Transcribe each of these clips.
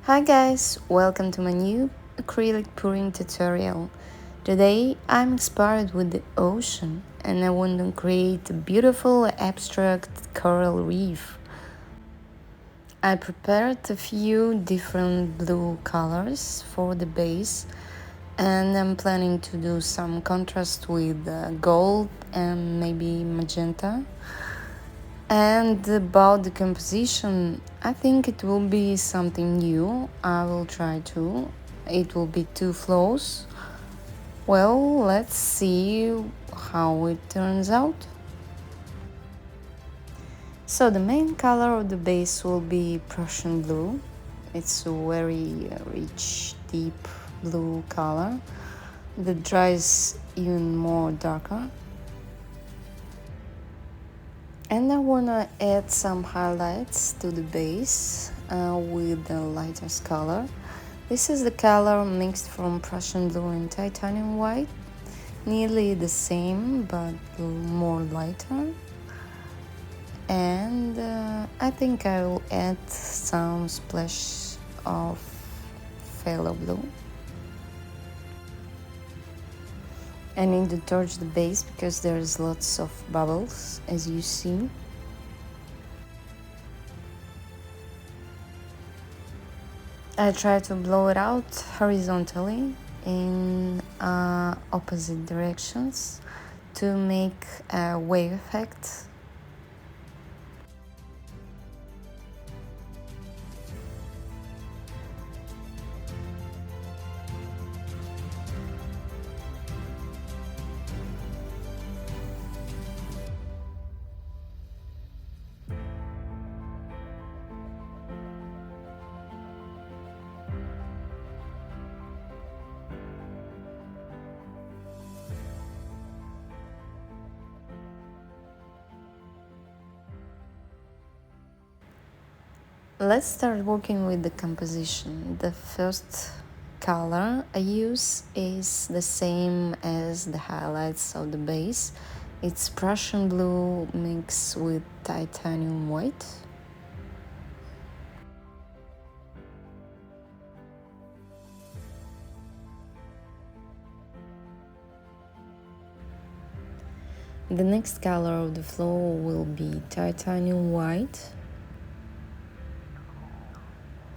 Hi guys, welcome to my new acrylic pouring tutorial. Today I'm inspired with the ocean and I want to create a beautiful abstract coral reef. I prepared a few different blue colors for the base and I'm planning to do some contrast with gold and maybe magenta. And about the composition, I think it will be something new. I will try to. It will be two flows. Well, let's see how it turns out. So the main color of the base will be Prussian blue. It's a very rich, deep blue color that dries even more darker. And I wanna add some highlights to the base with the lightest color. This is the color mixed from Prussian blue and titanium white, nearly the same but more lighter. And I think I will add some splash of phthalo blue. I need to torch the base because there's lots of bubbles, as you see. I try to blow it out horizontally in opposite directions to make a wave effect. Let's start working with the composition. The first color I use is the same as the highlights of the base. It's Prussian blue mixed with titanium white. The next color of the floor will be titanium white,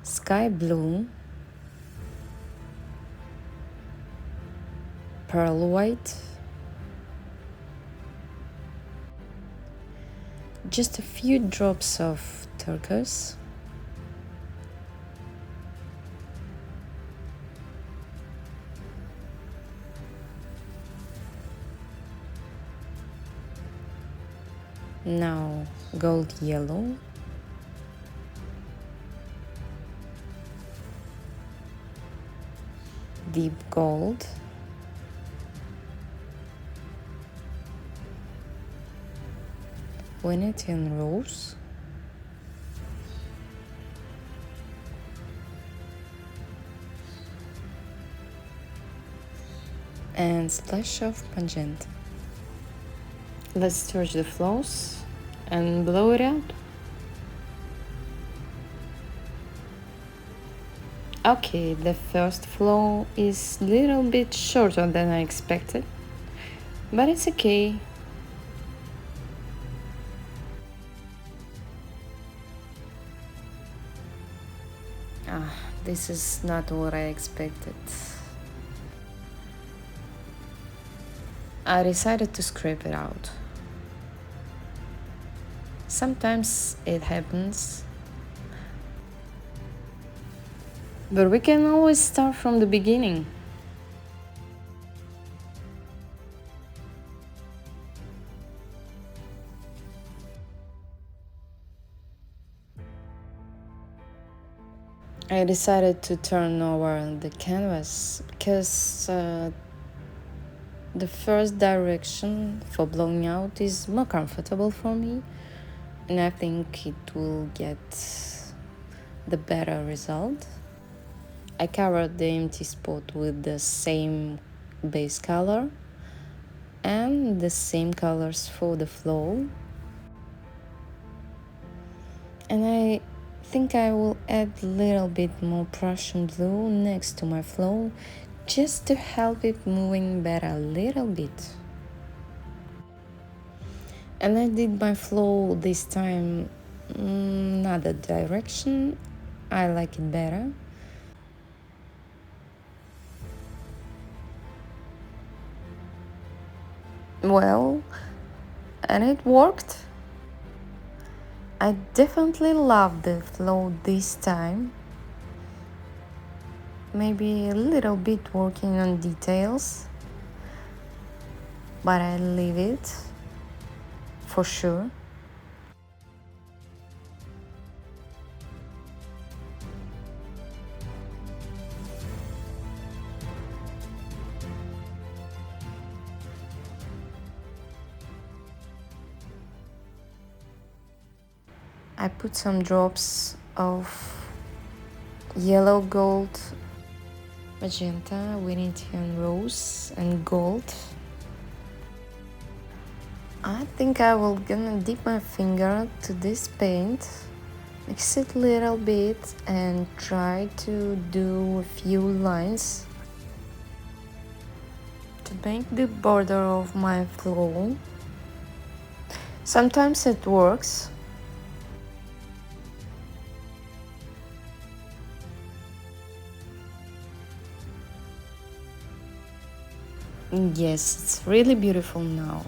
sky blue, pearl white, just a few drops of turquoise, now gold yellow, deep gold, Venetian rose, and splash of magenta. Let's torch the flows and blow it out. Okay, the first flow is a little bit shorter than I expected, but it's okay. This is not what I expected. I decided to scrape it out. Sometimes it happens, but we can always start from the beginning. I decided to turn over the canvas because the first direction for blowing out is more comfortable for me, and I think it will get the better result. I covered the empty spot with the same base color and the same colors for the flow, and I think I will add a little bit more Prussian blue next to my flow just to help it moving better a little bit. And I did my flow this time another direction. I like it better. Well, and it worked. I definitely love the flow this time. Maybe a little bit working on details, but I leave it for sure. I put some drops of yellow gold, magenta, Venetian rose and gold. I think I will gonna dip my finger to this paint, mix it a little bit and try to do a few lines to make the border of my flow. Sometimes it works. Yes, it's really beautiful now.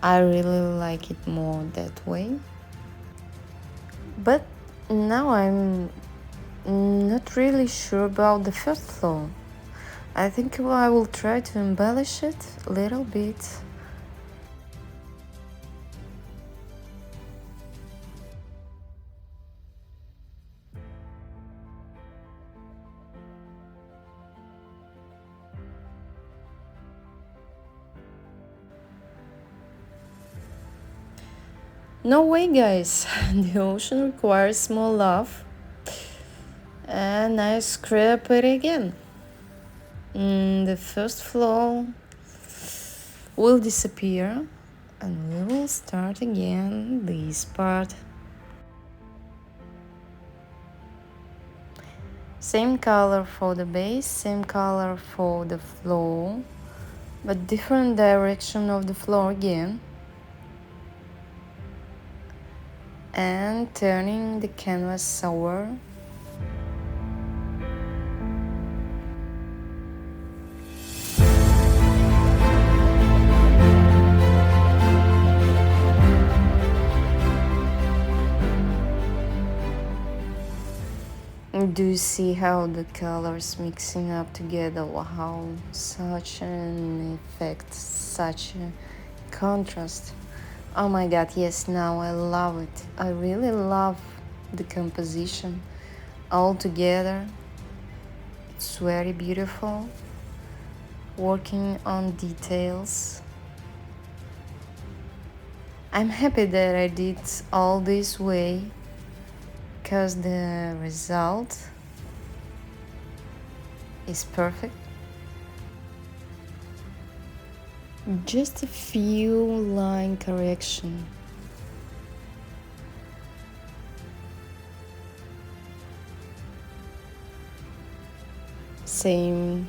I really like it more that way. But now I'm not really sure about the first floor. I think I will try to embellish it a little bit. No way, guys. The ocean requires more love. And I scrap it again. The first floor will disappear and we will start again this part. Same color for the base, same color for the floor, but different direction of the floor again. And turning the canvas over. Do you see how the colors mixing up together? Wow, such an effect, such a contrast. Oh my god, yes, now I love it. I really love the composition all together. It's very beautiful. Working on details. I'm happy that I did all this way because the result is perfect. Just a few line correction. Same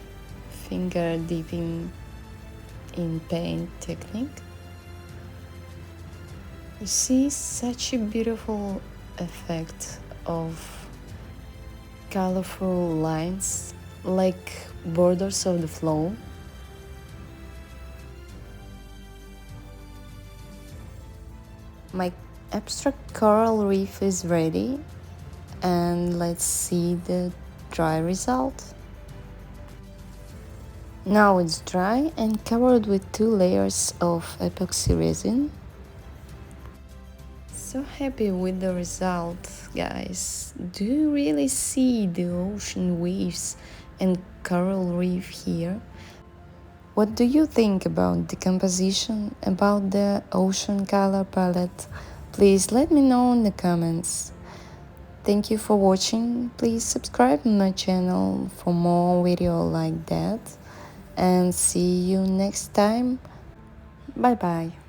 finger dipping in paint technique. You see such a beautiful effect of colorful lines like borders of the flow. My abstract coral reef is ready and let's see the dry result. Now it's dry and covered with 2 layers of epoxy resin. So happy with the result, guys. Do you really see the ocean waves and coral reef here? What do you think about the composition, about the ocean color palette? Please let me know in the comments. Thank you for watching. Please subscribe to my channel for more videos like that. And see you next time. Bye bye.